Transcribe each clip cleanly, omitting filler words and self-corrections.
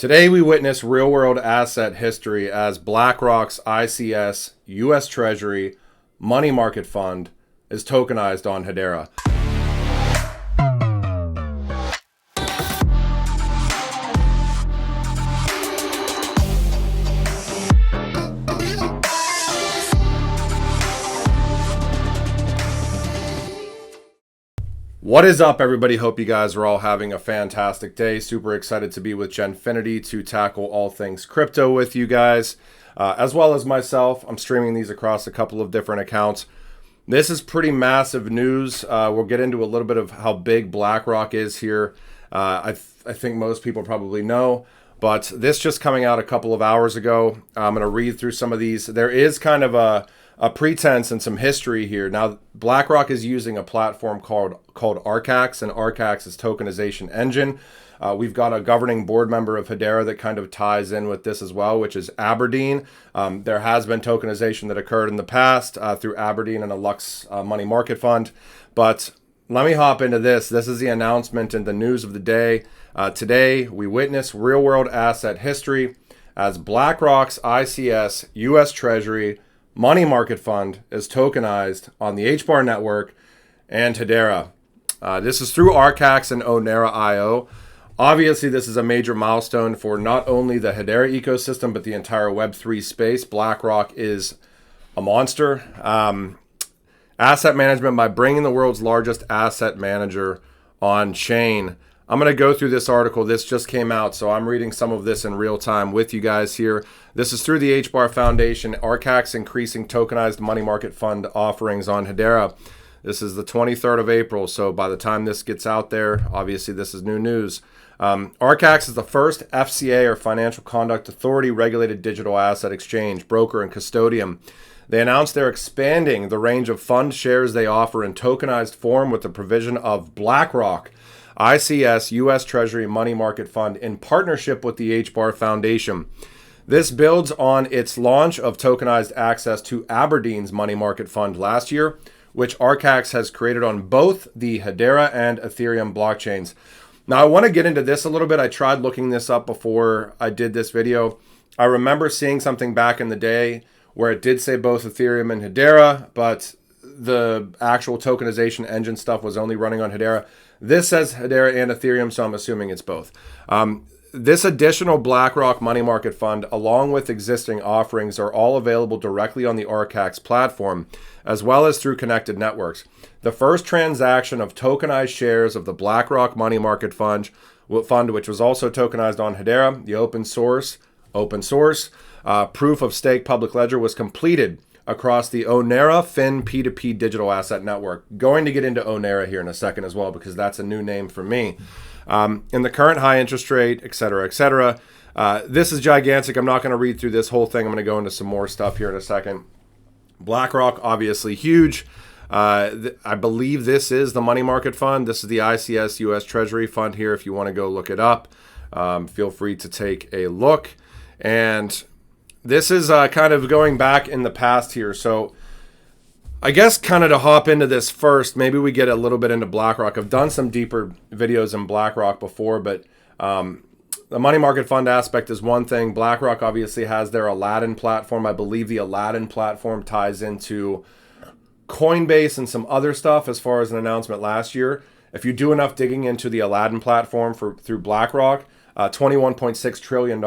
Today we witness real-world asset history as BlackRock's ICS U.S. Treasury money market fund is tokenized on Hedera. What is up, everybody? Hope you guys are all having a fantastic day. Super excited to be with Genfinity to tackle all things crypto with you guys, as well as myself. I'm streaming these across a couple of different accounts. This is pretty massive news. We'll get into a little bit of how big BlackRock is here. I think most people probably know, but this just coming out a couple of hours ago. I'm going to read through some of these. There is kind of a pretense and some history here. Now, BlackRock is using a platform called ARCA, and ARCA is tokenization engine. We've got a governing board member of Hedera that kind of ties in with this as well, which is Aberdeen. There has been tokenization that occurred in the past through Aberdeen and a Lux money market fund. But let me hop into this. This is the announcement and the news of the day. Today, we witness real-world asset history as BlackRock's ICS U.S. Treasury money market fund is tokenized on the HBAR Network and Hedera. This is through ARCA and Onara IO. Obviously, this is a major milestone for not only the Hedera ecosystem, but the entire Web3 space. BlackRock is a monster. Asset management by bringing the world's largest asset manager on chain. I'm going to go through this article. This just came out, so I'm reading some of this in real time with you guys here. This is through the HBAR Foundation. ARCA's increasing tokenized money market fund offerings on Hedera. This is the 23rd of April, so by the time this gets out there, obviously this is new news. ARCA is the first FCA or Financial Conduct Authority regulated digital asset exchange, broker, and custodian. They announced they're expanding the range of fund shares they offer in tokenized form with the provision of BlackRock ICS U.S. Treasury Money Market Fund in partnership with the HBAR Foundation. This builds on its launch of tokenized access to Aberdeen's money market fund last year, which ARCA has created on both the Hedera and Ethereum blockchains. Now, I want to get into this a little bit. I tried looking this up before I did this video. I remember seeing something back in the day where it did say both Ethereum and Hedera, but the actual tokenization engine stuff was only running on Hedera. This says Hedera and Ethereum, so I'm assuming it's both. This additional BlackRock money market fund, along with existing offerings, are all available directly on the ARCA's platform, as well as through connected networks. The first transaction of tokenized shares of the BlackRock money market fund, which was also tokenized on Hedera, the open source proof of stake public ledger, was completed across the Onara Fin P2P digital asset network. Going to get into Onara here in a second as well, because that's a new name for me. In the current high interest rate, et cetera, et cetera. This is gigantic. I'm not going to read through this whole thing. I'm going to go into some more stuff here in a second. BlackRock, obviously huge. I believe this is the money market fund. This is the ICS U.S. Treasury fund here. If you want to go look it up, feel free to take a look. And this is kind of going back in the past here. So I guess kind of to hop into this first, maybe we get a little bit into BlackRock. I've done some deeper videos in BlackRock before, but the money market fund aspect is one thing. BlackRock obviously has their Aladdin platform. I believe the Aladdin platform ties into Coinbase and some other stuff as far as an announcement last year. If you do enough digging into the Aladdin platform through BlackRock, $21.6 trillion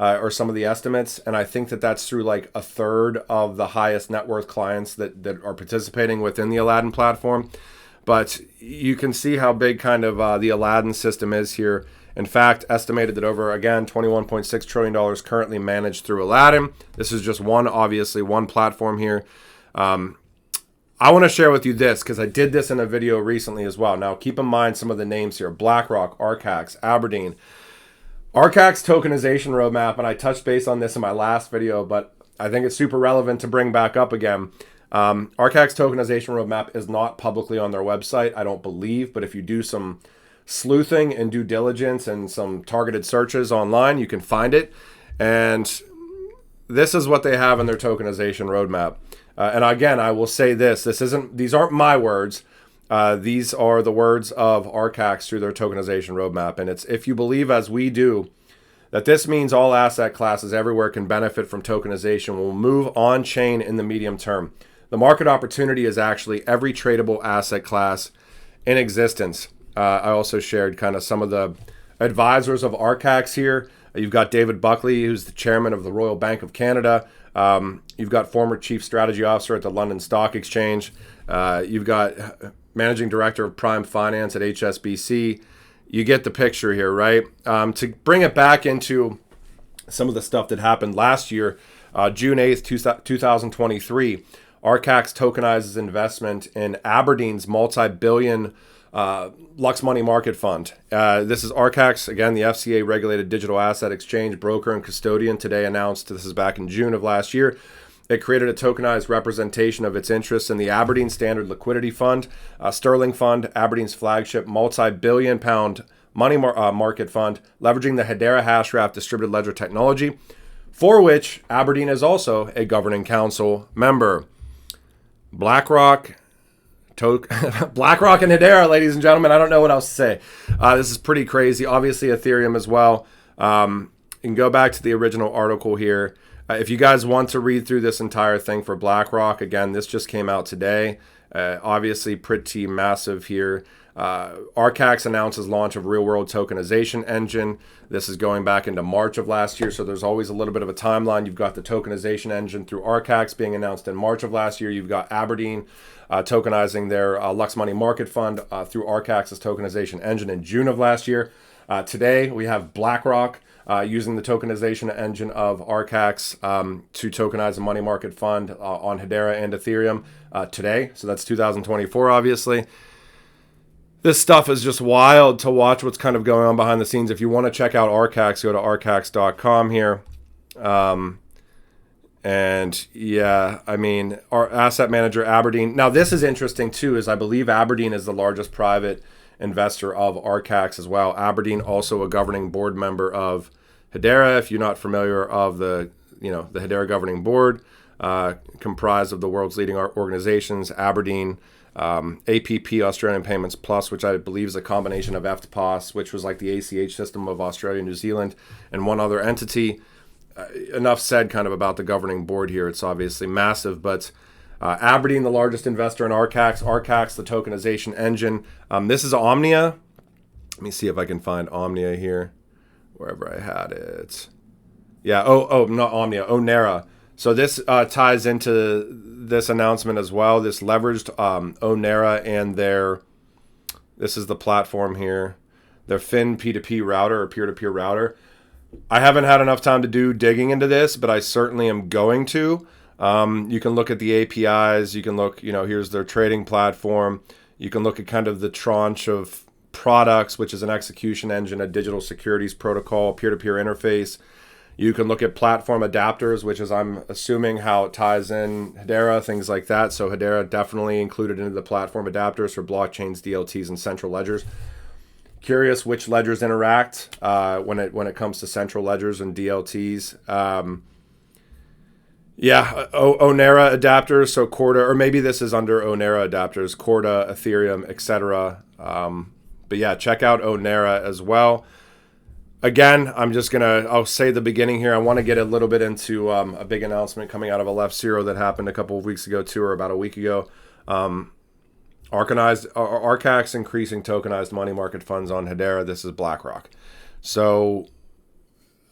or some of the estimates, and I think that's through like a third of the highest net worth clients that are participating within the Aladdin platform. But you can see how big kind of the Aladdin system is here. In fact, estimated that over, again, $21.6 trillion currently managed through Aladdin. This is just one platform here. I want to share with you this because I did this in a video recently as well. Now, keep in mind some of the names here: BlackRock, ARCA, Aberdeen. ARCA's tokenization roadmap, and I touched base on this in my last video, but I think it's super relevant to bring back up again. ARCA's tokenization roadmap is not publicly on their website, I don't believe, but if you do some sleuthing and due diligence and some targeted searches online, you can find it. And this is what they have in their tokenization roadmap. And again, I will say these aren't my words. These are the words of ARCA through their tokenization roadmap. And it's, if you believe as we do that this means all asset classes everywhere can benefit from tokenization will move on-chain in the medium term. The market opportunity is actually every tradable asset class in existence. I also shared kind of some of the advisors of ARCAX here. You've got David Buckley, who's the chairman of the Royal Bank of Canada. You've got former chief strategy officer at the London Stock Exchange. You've got managing director of prime finance at HSBC. You get the picture here, right? To bring it back into some of the stuff that happened last year, June 8th, 2023, ARCAX tokenizes investment in Aberdeen's multi-billion Lux Money Market Fund. This is ARCAX, again, the FCA-regulated digital asset exchange, broker, and custodian. Today announced, this is back in June of last year, it created a tokenized representation of its interests in the Aberdeen Standard Liquidity Fund, Sterling Fund, Aberdeen's flagship multi-billion pound money market fund, leveraging the Hedera Hashraf distributed ledger technology, for which Aberdeen is also a governing council member. Blackrock and Hedera, ladies and gentlemen. I don't know what else to say. This is pretty crazy. Obviously, Ethereum as well. You can go back to the original article here. If you guys want to read through this entire thing for Blackrock, again, this just came out today. Obviously, pretty massive here. ARCAX announces launch of real-world tokenization engine. This is going back into March of last year, so there's always a little bit of a timeline. You've got the tokenization engine through ARCAX being announced in March of last year. You've got Aberdeen tokenizing their Lux Money Market Fund through ARCAX's tokenization engine in June of last year. Today, we have Blackrock using the tokenization engine of ARCAX to tokenize a money market fund on Hedera and Ethereum today. So that's 2024, obviously. This stuff is just wild to watch what's kind of going on behind the scenes. If you want to check out ARCAX, go to arcax.com here. And yeah, I mean, our asset manager, Aberdeen. Now, this is interesting too, is I believe Aberdeen is the largest private investor of ARCAX as well. Aberdeen, also a governing board member of Hedera. If you're not familiar of the Hedera governing board, comprised of the world's leading organizations, Aberdeen, APP, Australian Payments Plus, which I believe is a combination of EFTPOS, which was like the ACH system of Australia, New Zealand, and one other entity. Enough said kind of about the governing board here. It's obviously massive, but Aberdeen, the largest investor in ARCAX, the tokenization engine. This is Omnia. Let me see if I can find Omnia here, wherever I had it. Yeah, not Omnia, Onara. So this ties into this announcement as well. This leveraged Onara and this is the platform here, their Fin P2P router or peer-to-peer router. I haven't had enough time to do digging into this, but I certainly am going to. You can look at the APIs. You can look, here's their trading platform. You can look at kind of the tranche of products, which is an execution engine, a digital securities protocol, peer-to-peer interface. You can look at platform adapters, which is, I'm assuming, how it ties in Hedera, things like that. So Hedera definitely included into the platform adapters for blockchains, DLTs, and central ledgers. Curious which ledgers interact when it comes to central ledgers and DLTs. Onara adapters, so Corda, or maybe this is under Onara adapters, Corda, Ethereum, etc. But yeah, check out Onara as well. Again, I'll say the beginning here. I want to get a little bit into a big announcement coming out of Aleph Zero that happened a couple of weeks ago too, or about a week ago. ARCAX increasing tokenized money market funds on Hedera. This is Blackrock. So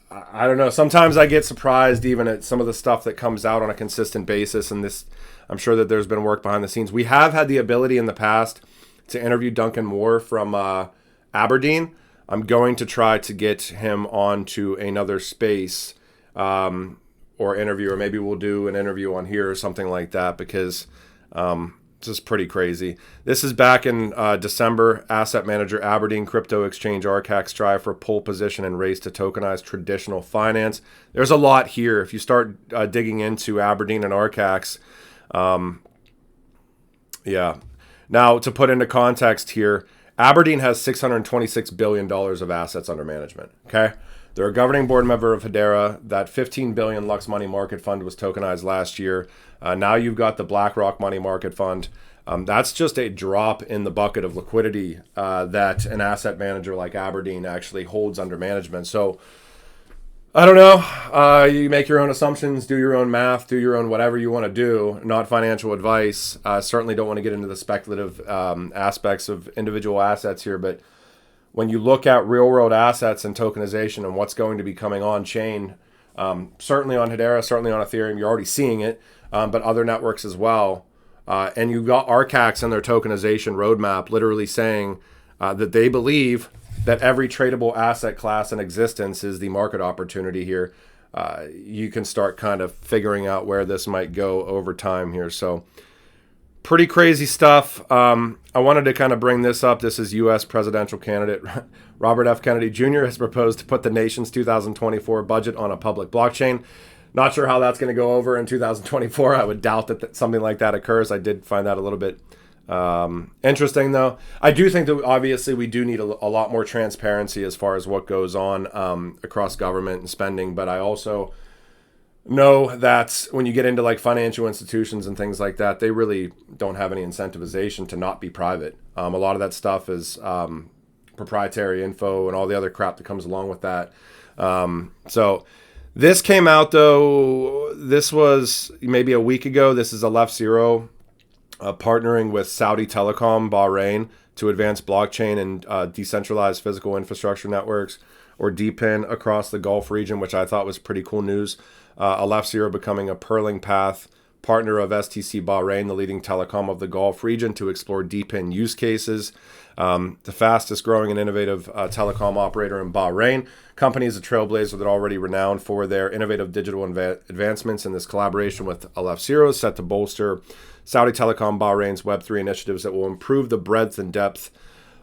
I don't know. Sometimes I get surprised even at some of the stuff that comes out on a consistent basis. And this, I'm sure that there's been work behind the scenes. We have had the ability in the past to interview Duncan Moore from Aberdeen. I'm going to try to get him onto another space or interview, or maybe we'll do an interview on here or something like that, because this is pretty crazy. This is back in December. Asset manager Aberdeen crypto exchange ARCAX strive for pole position and race to tokenize traditional finance. There's a lot here. If you start digging into Aberdeen and ARCAX, Now, to put into context here, Aberdeen has $626 billion of assets under management. Okay. They're a governing board member of Hedera. That $15 billion Lux Money Market Fund was tokenized last year. Now you've got the Blackrock Money Market Fund. That's just a drop in the bucket of liquidity that an asset manager like Aberdeen actually holds under management. So I don't know. You make your own assumptions, do your own math, do your own whatever you want to do. Not financial advice. Certainly don't want to get into the speculative aspects of individual assets here, but when you look at real world assets and tokenization and what's going to be coming on chain, certainly on Hedera, certainly on Ethereum, you're already seeing it, but other networks as well. And you've got ARCAX and their tokenization roadmap literally saying that they believe that every tradable asset class in existence is the market opportunity here. You can start kind of figuring out where this might go over time here. So pretty crazy stuff. I wanted to kind of bring this up. This is U.S. presidential candidate Robert F. Kennedy Jr. has proposed to put the nation's 2024 budget on a public blockchain. Not sure how that's going to go over in 2024. I would doubt that something like that occurs. I did find that a little bit interesting, though. I do think that obviously we do need a lot more transparency as far as what goes on across government and spending. But I also know that when you get into like financial institutions and things like that, they really don't have any incentivization to not be private. A lot of that stuff is proprietary info and all the other crap that comes along with that. So this came out, though. This was maybe a week ago. This is Aleph partnering with Saudi Telecom, Bahrain, to advance blockchain and decentralized physical infrastructure networks, or DPIN, across the Gulf region, which I thought was pretty cool news. Aleph becoming a Perling Path partner of STC Bahrain, the leading telecom of the Gulf region, to explore DPIN use cases. The fastest growing and innovative telecom operator in Bahrain. Company is a trailblazer that already renowned for their innovative digital advancements, and this collaboration with Aleph is set to bolster Saudi Telecom Bahrain's Web3 initiatives that will improve the breadth and depth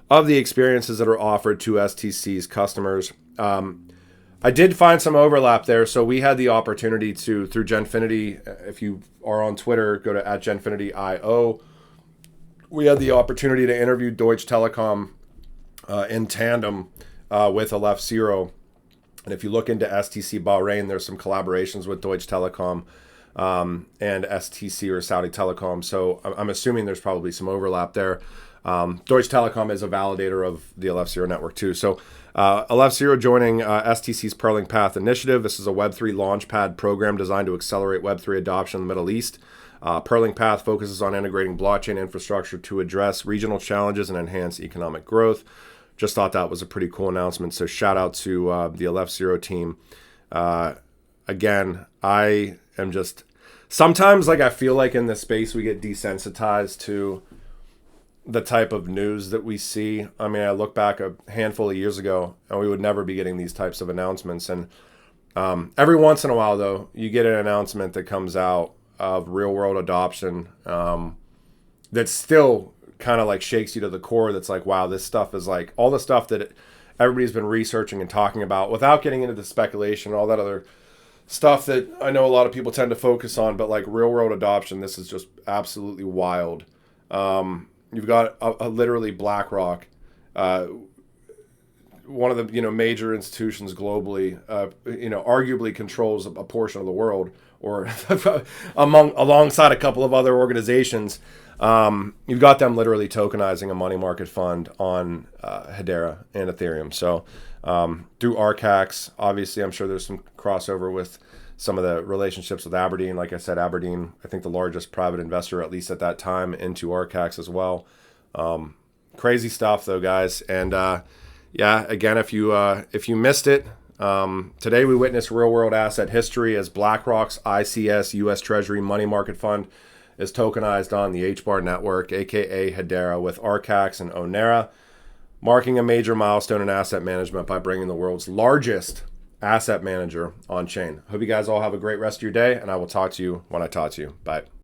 of the experiences that are offered to STC's customers. I did find some overlap there. So we had the opportunity to, through Genfinity, if you are on Twitter, go to @Genfinity.io. We had the opportunity to interview Deutsche Telekom in tandem with Aleph. And if you look into STC Bahrain, there's some collaborations with Deutsche Telekom and STC, or Saudi Telecom. So I'm assuming there's probably some overlap there. Deutsche Telekom is a validator of the Aleph network too. So Aleph joining STC's Perling Path initiative. This is a Web3 launchpad program designed to accelerate Web3 adoption in the Middle East. Perling Path focuses on integrating blockchain infrastructure to address regional challenges and enhance economic growth. Just thought that was a pretty cool announcement. So shout out to the Aleph team. Again, I am just sometimes, like, I feel like in this space we get desensitized to the type of news that we see. I mean, I look back a handful of years ago and we would never be getting these types of announcements. And every once in a while, though, you get an announcement that comes out of real world adoption that still kind of like shakes you to the core. That's like, wow, this stuff is like all the stuff that everybody's been researching and talking about, without getting into the speculation, all that other stuff that I know a lot of people tend to focus on. But like real world adoption, this is just absolutely wild. You've got a literally BlackRock, one of the major institutions globally, arguably controls a portion of the world, or alongside a couple of other organizations. You've got them literally tokenizing a money market fund on Hedera and Ethereum. So through ARCAX, obviously, I'm sure there's some crossover with some of the relationships with Aberdeen. Like I said, Aberdeen, I think the largest private investor, at least at that time, into ARCAX as well. Crazy stuff, though, guys. And yeah, again, if you missed it, today we witnessed real-world asset history as BlackRock's ICS U.S. Treasury Money Market Fund is tokenized on the HBAR Network, aka Hedera, with ARCAX and Onara, marking a major milestone in asset management by bringing the world's largest asset manager on chain. Hope you guys all have a great rest of your day, and I will talk to you when I talk to you. Bye.